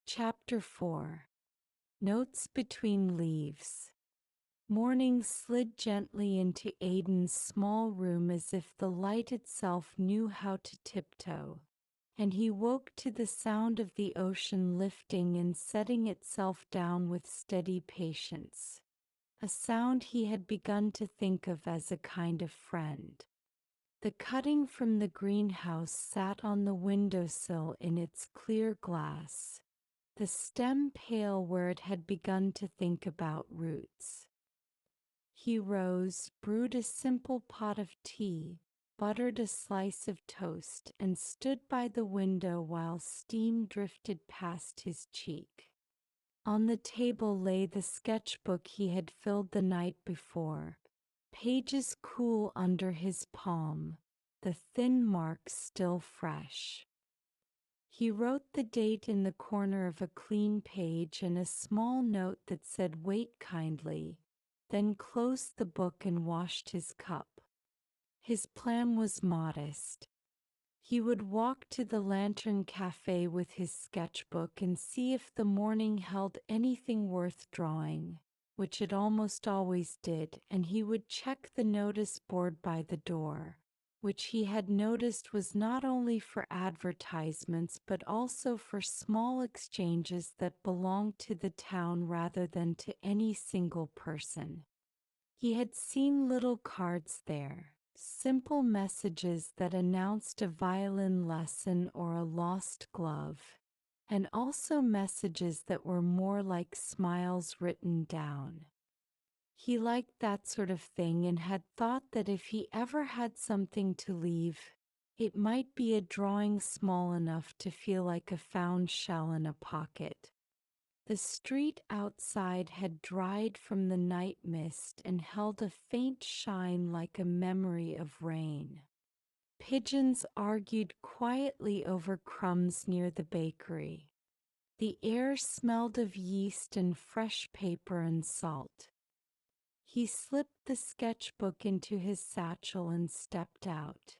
Chapter 4. Notes Between Leaves. Morning slid gently into Aiden's small room as if the light itself knew how to tiptoe, and he woke to the sound of the ocean lifting and setting itself down with steady patience, a sound he had begun to think of as a kind of friend. The cutting from the greenhouse sat on the windowsill in its clear glass, the stem pale where it had begun to think about roots. He rose, brewed a simple pot of tea, buttered a slice of toast, and stood by the window while steam drifted past his cheek. On the table lay the sketchbook he had filled the night before, pages cool under his palm, the thin marks still fresh. He wrote the date in the corner of a clean page and a small note that said "Wait kindly," then closed the book and washed his cup. His plan was modest. He would walk to the Lantern Café with his sketchbook and see if the morning held anything worth drawing, which it almost always did, and he would check the notice board by the door, which he had noticed was not only for advertisements but also for small exchanges that belonged to the town rather than to any single person. He had seen little cards there, simple messages that announced a violin lesson or a lost glove, and also messages that were more like smiles written down. He liked that sort of thing and had thought that if he ever had something to leave, it might be a drawing small enough to feel like a found shell in a pocket. The street outside had dried from the night mist and held a faint shine like a memory of rain. Pigeons argued quietly over crumbs near the bakery. The air smelled of yeast and fresh paper and salt. He slipped the sketchbook into his satchel and stepped out.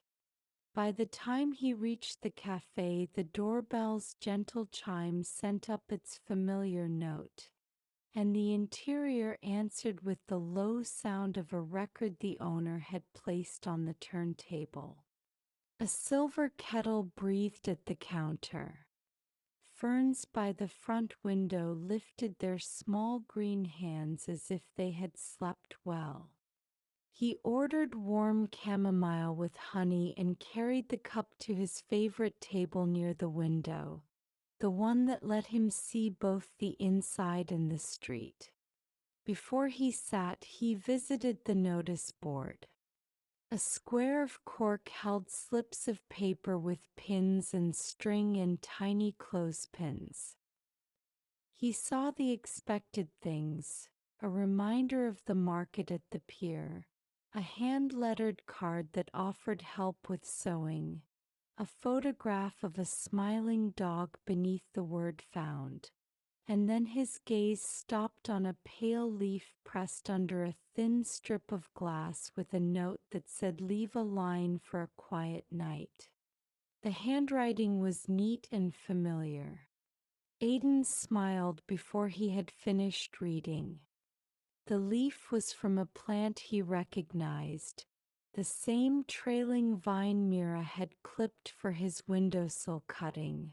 By the time he reached the café, the doorbell's gentle chime sent up its familiar note, and the interior answered with the low sound of a record the owner had placed on the turntable. A silver kettle breathed at the counter. Ferns by the front window lifted their small green hands as if they had slept well. He ordered warm chamomile with honey and carried the cup to his favorite table near the window, the one that let him see both the inside and the street. Before he sat, he visited the notice board. A square of cork held slips of paper with pins and string and tiny clothespins. He saw the expected things, a reminder of the market at the pier, a hand-lettered card that offered help with sewing, a photograph of a smiling dog beneath the word "found," and then his gaze stopped on a pale leaf pressed under a thin strip of glass with a note that said "Leave a line for a quiet night." The handwriting was neat and familiar. Aiden smiled before he had finished reading. The leaf was from a plant he recognized, the same trailing vine Mira had clipped for his windowsill cutting,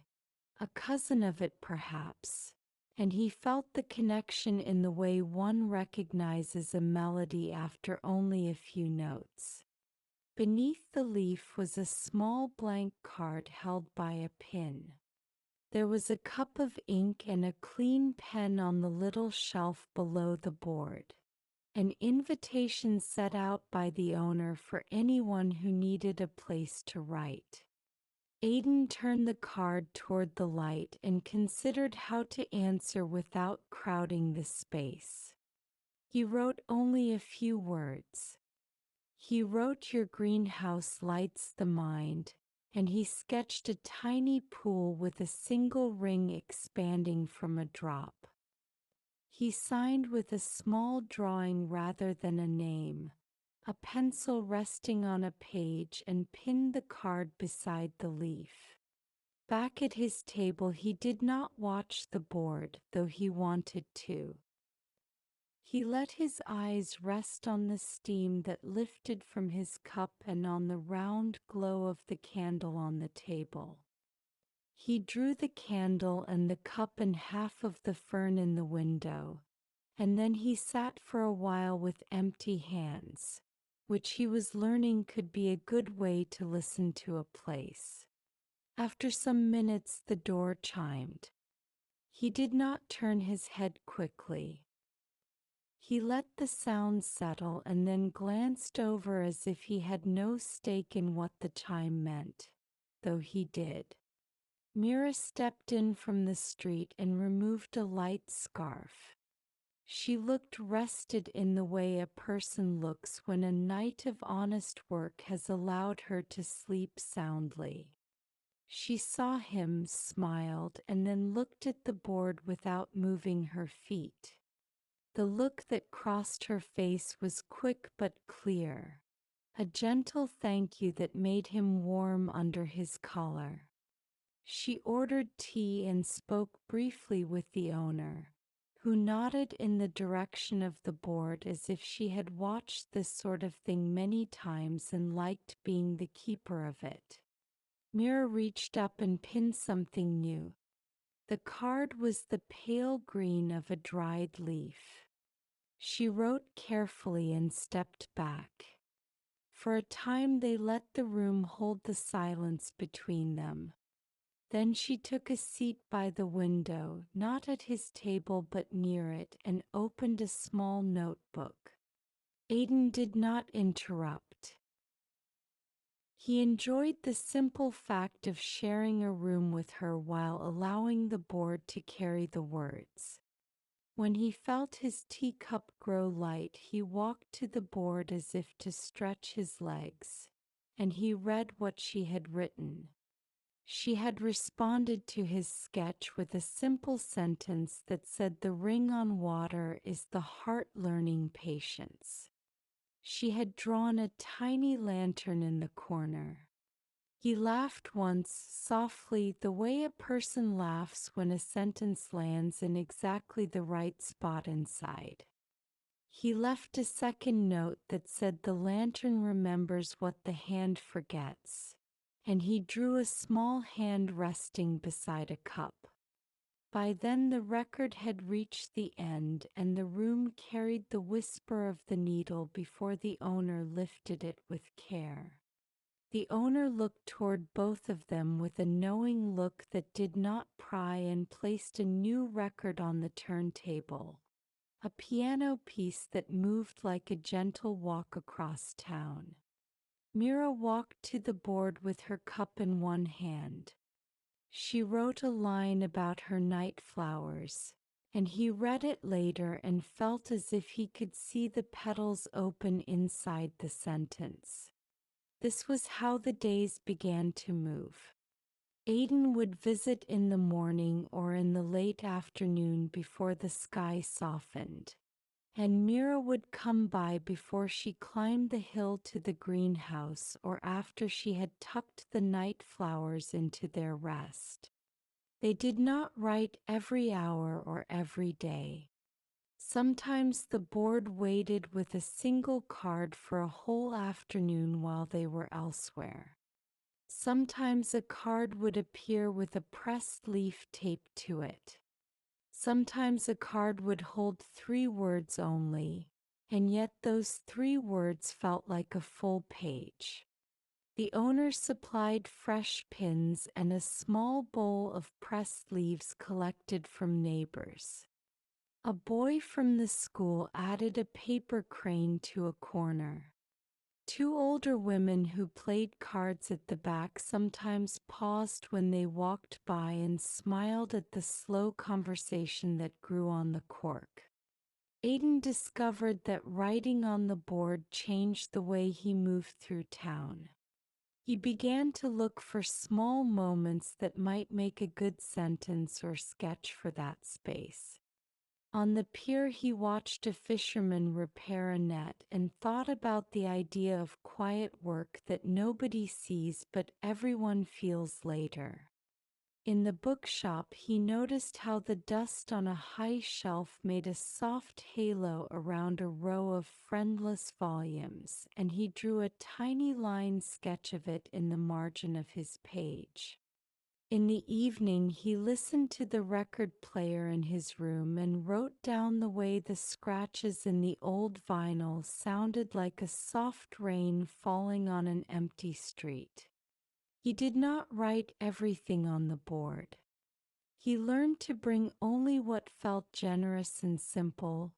a cousin of it perhaps, and he felt the connection in the way one recognizes a melody after only a few notes. Beneath the leaf was a small blank card held by a pin. There was a cup of ink and a clean pen on the little shelf below the board, an invitation set out by the owner for anyone who needed a place to write. Aiden turned the card toward the light and considered how to answer without crowding the space. He wrote only a few words. He wrote "Your greenhouse lights the mind," and he sketched a tiny pool with a single ring expanding from a drop. He signed with a small drawing rather than a name, a pencil resting on a page, and pinned the card beside the leaf. Back at his table, he did not watch the board, though he wanted to. He let his eyes rest on the steam that lifted from his cup and on the round glow of the candle on the table. He drew the candle and the cup and half of the fern in the window, and then he sat for a while with empty hands, which he was learning could be a good way to listen to a place. After some minutes the door chimed. He did not turn his head quickly. He let the sound settle and then glanced over as if he had no stake in what the chime meant, though he did. Mira stepped in from the street and removed a light scarf. She looked rested in the way a person looks when a night of honest work has allowed her to sleep soundly. She saw him, smiled, and then looked at the board without moving her feet. The look that crossed her face was quick but clear, a gentle thank you that made him warm under his collar. She ordered tea and spoke briefly with the owner, who nodded in the direction of the board as if she had watched this sort of thing many times and liked being the keeper of it. Mira reached up and pinned something new. The card was the pale green of a dried leaf. She wrote carefully and stepped back. For a time they let the room hold the silence between them. Then she took a seat by the window, not at his table but near it, and opened a small notebook. Aiden did not interrupt. He enjoyed the simple fact of sharing a room with her while allowing the board to carry the words. When he felt his teacup grow light, he walked to the board as if to stretch his legs, and he read what she had written. She had responded to his sketch with a simple sentence that said the ring on water is the heart learning patience. She had drawn a tiny lantern in the corner. He laughed once, softly, the way a person laughs when a sentence lands in exactly the right spot inside. He left a second note that said the lantern remembers what the hand forgets, and he drew a small hand resting beside a cup. By then the record had reached the end, and the room carried the whisper of the needle before the owner lifted it with care. The owner looked toward both of them with a knowing look that did not pry and placed a new record on the turntable, a piano piece that moved like a gentle walk across town. Mira walked to the board with her cup in one hand. She wrote a line about her night flowers, and he read it later and felt as if he could see the petals open inside the sentence. This was how the days began to move. Aiden would visit in the morning or in the late afternoon before the sky softened, and Mira would come by before she climbed the hill to the greenhouse or after she had tucked the night flowers into their rest. They did not write every hour or every day. Sometimes the board waited with a single card for a whole afternoon while they were elsewhere. Sometimes a card would appear with a pressed leaf taped to it. Sometimes a card would hold 3 words only, and yet those 3 words felt like a full page. The owner supplied fresh pins and a small bowl of pressed leaves collected from neighbors. A boy from the school added a paper crane to a corner. 2 older women who played cards at the back sometimes paused when they walked by and smiled at the slow conversation that grew on the cork. Aiden discovered that writing on the board changed the way he moved through town. He began to look for small moments that might make a good sentence or sketch for that space. On the pier he watched a fisherman repair a net and thought about the idea of quiet work that nobody sees but everyone feels later. In the bookshop, he noticed how the dust on a high shelf made a soft halo around a row of friendless volumes, and he drew a tiny line sketch of it in the margin of his page. In the evening, he listened to the record player in his room and wrote down the way the scratches in the old vinyl sounded like a soft rain falling on an empty street. He did not write everything on the board. He learned to bring only what felt generous and simple,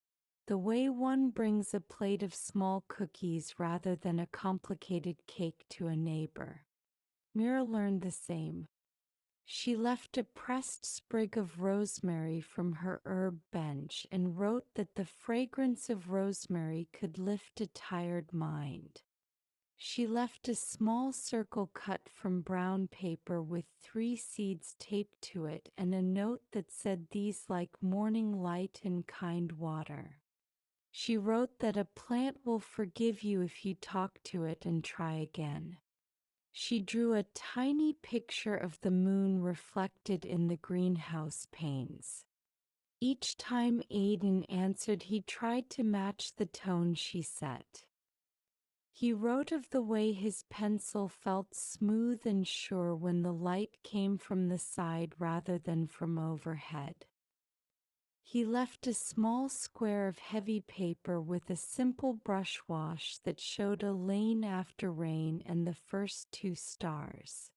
the way one brings a plate of small cookies rather than a complicated cake to a neighbor. Mira learned the same. She left a pressed sprig of rosemary from her herb bench and wrote that the fragrance of rosemary could lift a tired mind. She left a small circle cut from brown paper with 3 seeds taped to it and a note that said these like morning light and kind water. She wrote that a plant will forgive you if you talk to it and try again. She drew a tiny picture of the moon reflected in the greenhouse panes. Each time Aiden answered, he tried to match the tone she set. He wrote of the way his pencil felt smooth and sure when the light came from the side rather than from overhead. He left a small square of heavy paper with a simple brush wash that showed a lane after rain and the first 2 stars.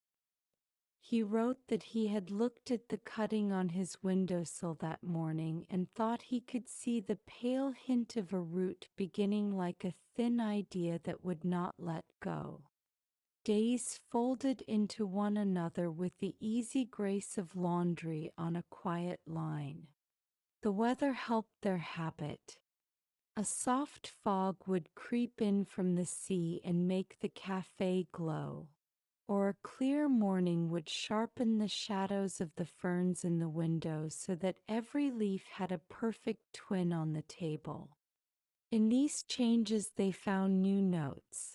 He wrote that he had looked at the cutting on his windowsill that morning and thought he could see the pale hint of a root beginning like a thin idea that would not let go. Days folded into one another with the easy grace of laundry on a quiet line. The weather helped their habit. A soft fog would creep in from the sea and make the café glow, or a clear morning would sharpen the shadows of the ferns in the windows so that every leaf had a perfect twin on the table. In these changes they found new notes.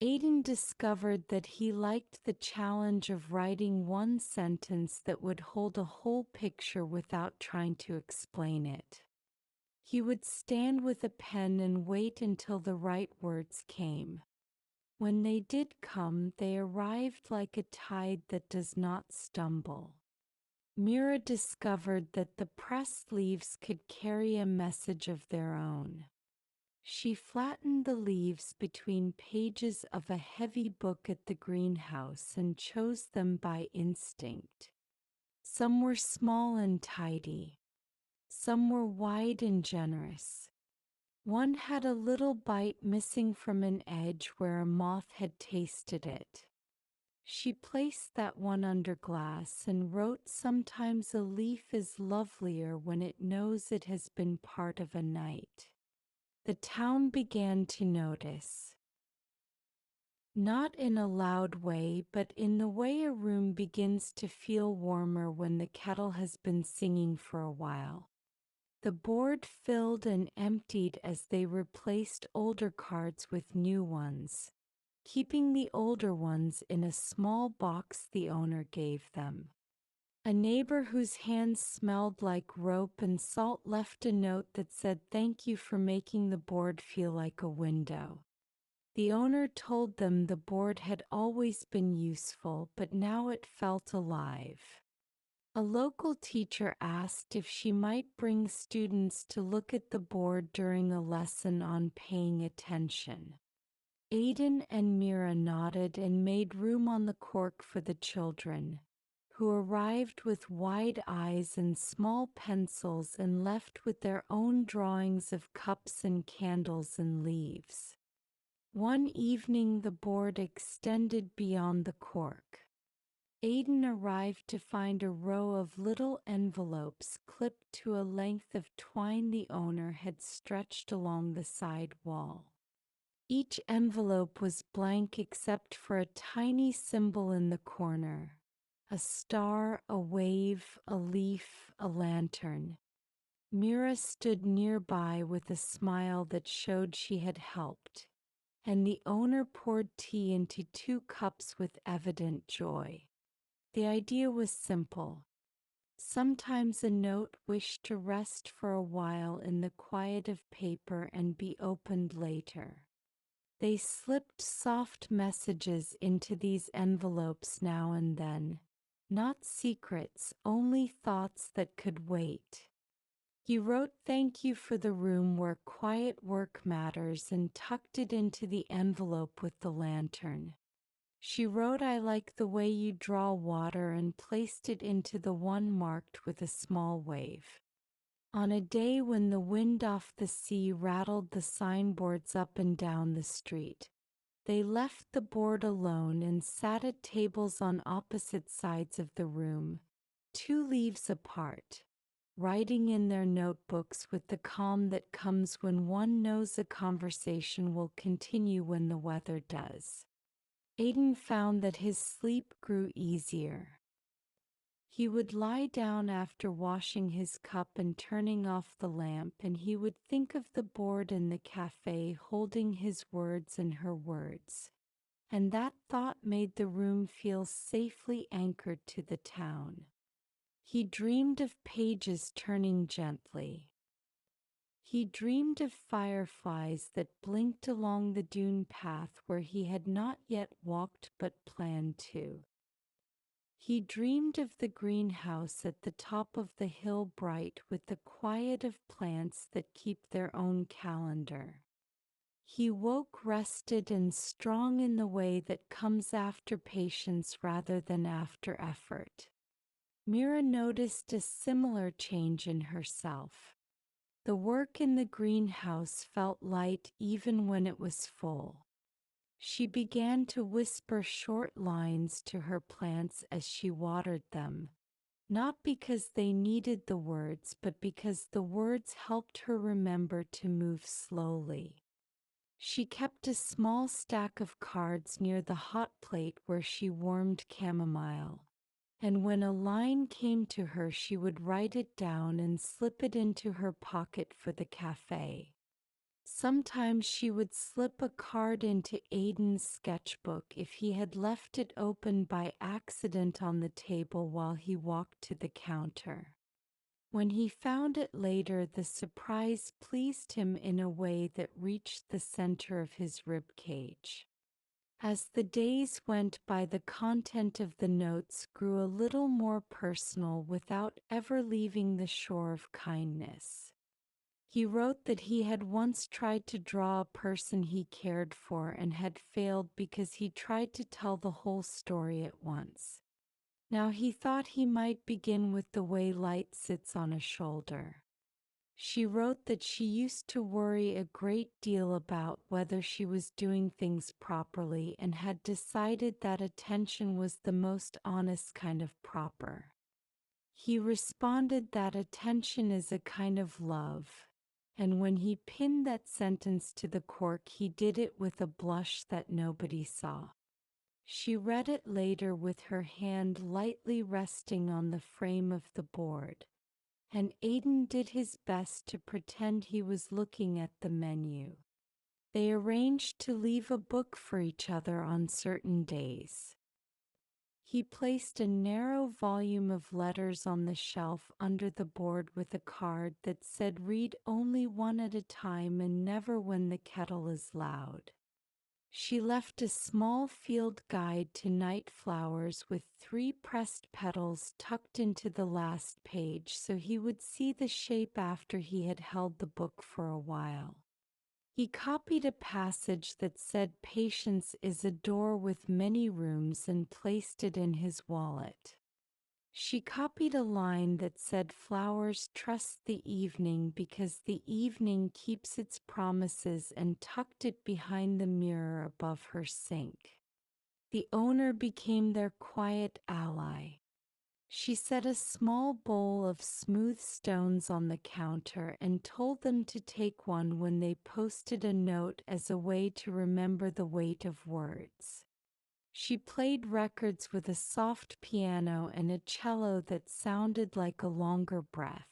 Aiden discovered that he liked the challenge of writing one sentence that would hold a whole picture without trying to explain it. He would stand with a pen and wait until the right words came. When they did come, they arrived like a tide that does not stumble. Mira discovered that the pressed leaves could carry a message of their own. She flattened the leaves between pages of a heavy book at the greenhouse and chose them by instinct. Some were small and tidy. Some were wide and generous. One had a little bite missing from an edge where a moth had tasted it. She placed that one under glass and wrote, "Sometimes a leaf is lovelier when it knows it has been part of a night." The town began to notice. Not in a loud way, but in the way a room begins to feel warmer when the kettle has been singing for a while. The board filled and emptied as they replaced older cards with new ones, keeping the older ones in a small box the owner gave them. A neighbor whose hands smelled like rope and salt left a note that said, "Thank you for making the board feel like a window." The owner told them the board had always been useful, but now it felt alive. A local teacher asked if she might bring students to look at the board during a lesson on paying attention. Aiden and Mira nodded and made room on the cork for the children, who arrived with wide eyes and small pencils and left with their own drawings of cups and candles and leaves. One evening the board extended beyond the cork. Aiden arrived to find a row of little envelopes clipped to a length of twine the owner had stretched along the side wall. Each envelope was blank except for a tiny symbol in the corner. A star, a wave, a leaf, a lantern. Mira stood nearby with a smile that showed she had helped, and the owner poured tea into 2 cups with evident joy. The idea was simple. Sometimes a note wished to rest for a while in the quiet of paper and be opened later. They slipped soft messages into these envelopes now and then. Not secrets, only thoughts that could wait. He wrote "Thank you for the room where quiet work matters" and tucked it into the envelope with the lantern. She wrote "I like the way you draw water" and placed it into the one marked with a small wave. On a day when the wind off the sea rattled the signboards up and down the street, they left the board alone and sat at tables on opposite sides of the room, 2 leaves apart, writing in their notebooks with the calm that comes when one knows a conversation will continue when the weather does. Aiden found that his sleep grew easier. He would lie down after washing his cup and turning off the lamp, and he would think of the board in the café holding his words and her words. And that thought made the room feel safely anchored to the town. He dreamed of pages turning gently. He dreamed of fireflies that blinked along the dune path where he had not yet walked but planned to. He dreamed of the greenhouse at the top of the hill, bright with the quiet of plants that keep their own calendar. He woke rested and strong in the way that comes after patience rather than after effort. Mira noticed a similar change in herself. The work in the greenhouse felt light even when it was full. She began to whisper short lines to her plants as she watered them, not because they needed the words, but because the words helped her remember to move slowly. She kept a small stack of cards near the hot plate where she warmed chamomile, and when a line came to her she would write it down and slip it into her pocket for the café. Sometimes she would slip a card into Aiden's sketchbook if he had left it open by accident on the table while he walked to the counter. When he found it later, the surprise pleased him in a way that reached the center of his ribcage. As the days went by, the content of the notes grew a little more personal without ever leaving the shore of kindness. He wrote that he had once tried to draw a person he cared for and had failed because he tried to tell the whole story at once. Now he thought he might begin with the way light sits on a shoulder. She wrote that she used to worry a great deal about whether she was doing things properly and had decided that attention was the most honest kind of proper. He responded that attention is a kind of love, and when he pinned that sentence to the cork, he did it with a blush that nobody saw. She read it later with her hand lightly resting on the frame of the board, and Aiden did his best to pretend he was looking at the menu. They arranged to leave a book for each other on certain days. He placed a narrow volume of letters on the shelf under the board with a card that said "Read only one at a time and never when the kettle is loud." She left a small field guide to night flowers with 3 pressed petals tucked into the last page so he would see the shape after he had held the book for a while. He copied a passage that said "Patience is a door with many rooms" and placed it in his wallet. She copied a line that said "Flowers trust the evening because the evening keeps its promises" and tucked it behind the mirror above her sink. The owner became their quiet ally. She set a small bowl of smooth stones on the counter and told them to take one when they posted a note as a way to remember the weight of words. She played records with a soft piano and a cello that sounded like a longer breath.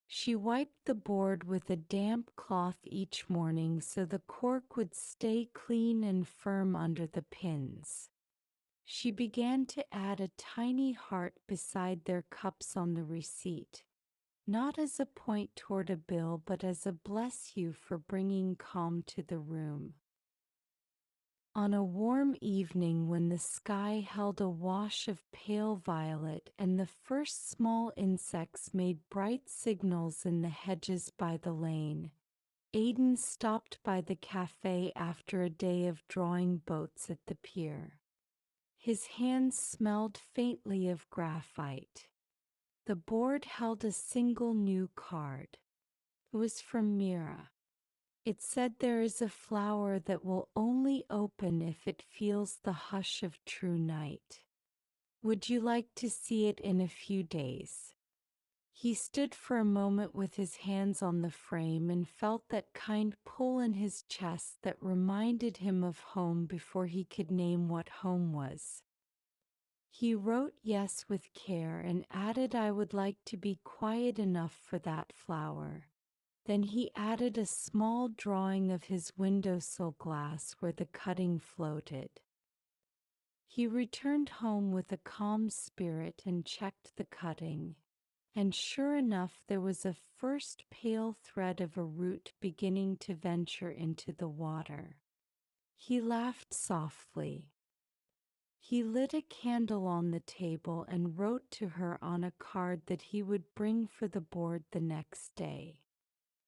She wiped the board with a damp cloth each morning so the cork would stay clean and firm under the pins. She began to add a tiny heart beside their cups on the receipt, not as a point toward a bill but as a bless you for bringing calm to the room. On a warm evening when the sky held a wash of pale violet and the first small insects made bright signals in the hedges by the lane, Aiden stopped by the café after a day of drawing boats at the pier. His hands smelled faintly of graphite. The board held a single new card. It was from Mira. It said there is a flower that will only open if it feels the hush of true night. Would you like to see it in a few days? He stood for a moment with his hands on the frame and felt that kind pull in his chest that reminded him of home before he could name what home was. He wrote yes with care and added, "I would like to be quiet enough for that flower." Then he added a small drawing of his windowsill glass where the cutting floated. He returned home with a calm spirit and checked the cutting, and sure enough there was a first pale thread of a root beginning to venture into the water. He laughed softly. He lit a candle on the table and wrote to her on a card that he would bring for the board the next day.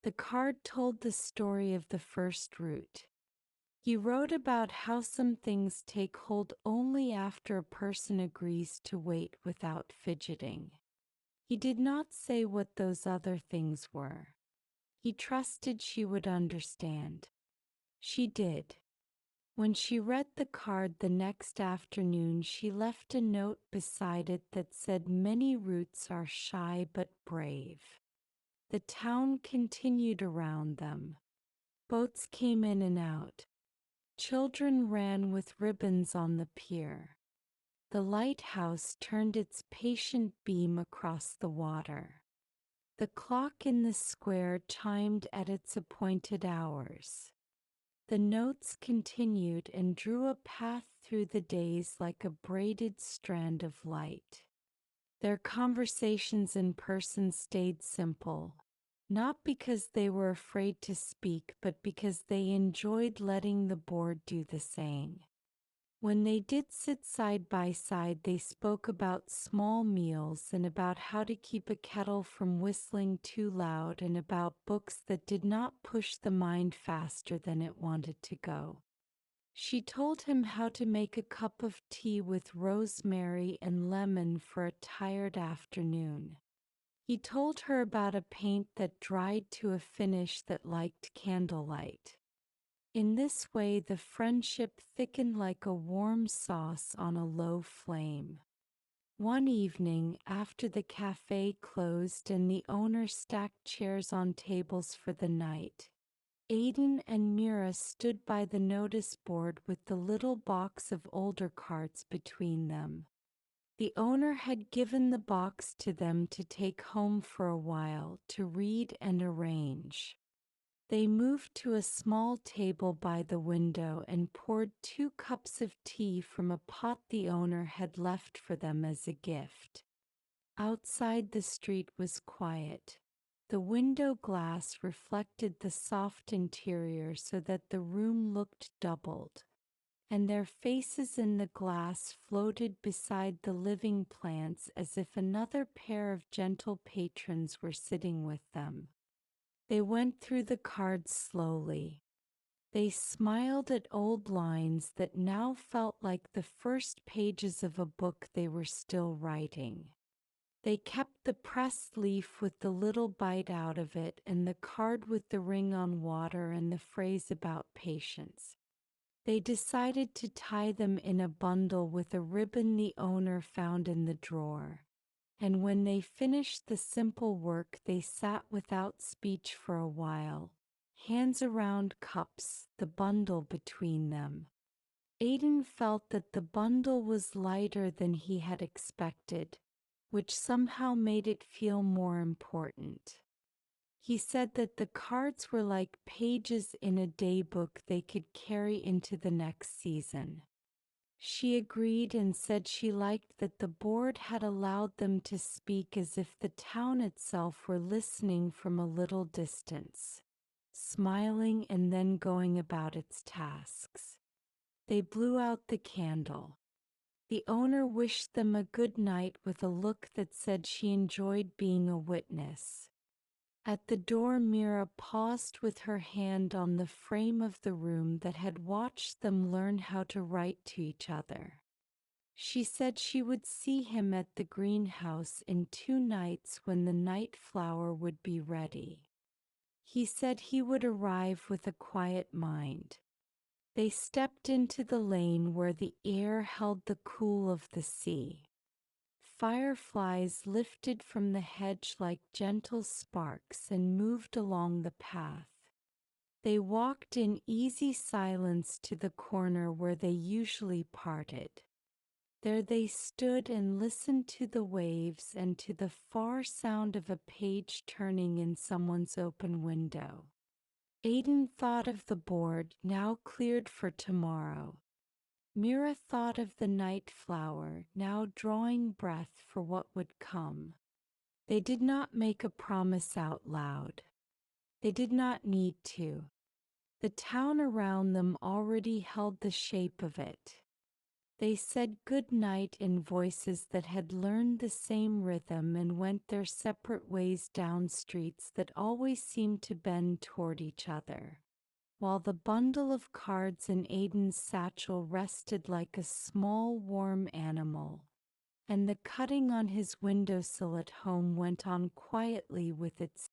The card told the story of the first root. He wrote about how some things take hold only after a person agrees to wait without fidgeting. He did not say what those other things were. He trusted she would understand. She did. When she read the card the next afternoon, she left a note beside it that said, "Many roots are shy but brave." The town continued around them. Boats came in and out. Children ran with ribbons on the pier. The lighthouse turned its patient beam across the water. The clock in the square chimed at its appointed hours. The notes continued and drew a path through the days like a braided strand of light. Their conversations in person stayed simple, not because they were afraid to speak, but because they enjoyed letting the board do the same. When they did sit side by side, they spoke about small meals and about how to keep a kettle from whistling too loud and about books that did not push the mind faster than it wanted to go. She told him how to make a cup of tea with rosemary and lemon for a tired afternoon. He told her about a paint that dried to a finish that liked candlelight. In this way, the friendship thickened like a warm sauce on a low flame. One evening, after the café closed and the owner stacked chairs on tables for the night, Aiden and Mira stood by the notice board with the little box of older cards between them. The owner had given the box to them to take home for a while to read and arrange. They moved to a small table by the window and poured 2 cups of tea from a pot the owner had left for them as a gift. Outside, the street was quiet. The window glass reflected the soft interior so that the room looked doubled, and their faces in the glass floated beside the living plants as if another pair of gentle patrons were sitting with them. They went through the cards slowly. They smiled at old lines that now felt like the first pages of a book they were still writing. They kept the pressed leaf with the little bite out of it and the card with the ring on water and the phrase about patience. They decided to tie them in a bundle with a ribbon the owner found in the drawer. And when they finished the simple work, they sat without speech for a while, hands around cups, the bundle between them. Aiden felt that the bundle was lighter than he had expected, which somehow made it feel more important. He said that the cards were like pages in a daybook they could carry into the next season. She agreed and said she liked that the board had allowed them to speak as if the town itself were listening from a little distance, smiling and then going about its tasks. They blew out the candle. The owner wished them a good night with a look that said she enjoyed being a witness. At the door, Mira paused with her hand on the frame of the room that had watched them learn how to write to each other. She said she would see him at the greenhouse in 2 nights when the night flower would be ready. He said he would arrive with a quiet mind. They stepped into the lane where the air held the cool of the sea. Fireflies lifted from the hedge like gentle sparks and moved along the path. They walked in easy silence to the corner where they usually parted. There they stood and listened to the waves and to the far sound of a page turning in someone's open window. Aiden thought of the board, now cleared for tomorrow. Mira thought of the night flower, now drawing breath for what would come. They did not make a promise out loud. They did not need to. The town around them already held the shape of it. They said good night in voices that had learned the same rhythm and went their separate ways down streets that always seemed to bend toward each other, while the bundle of cards in Aiden's satchel rested like a small warm animal, and the cutting on his windowsill at home went on quietly with its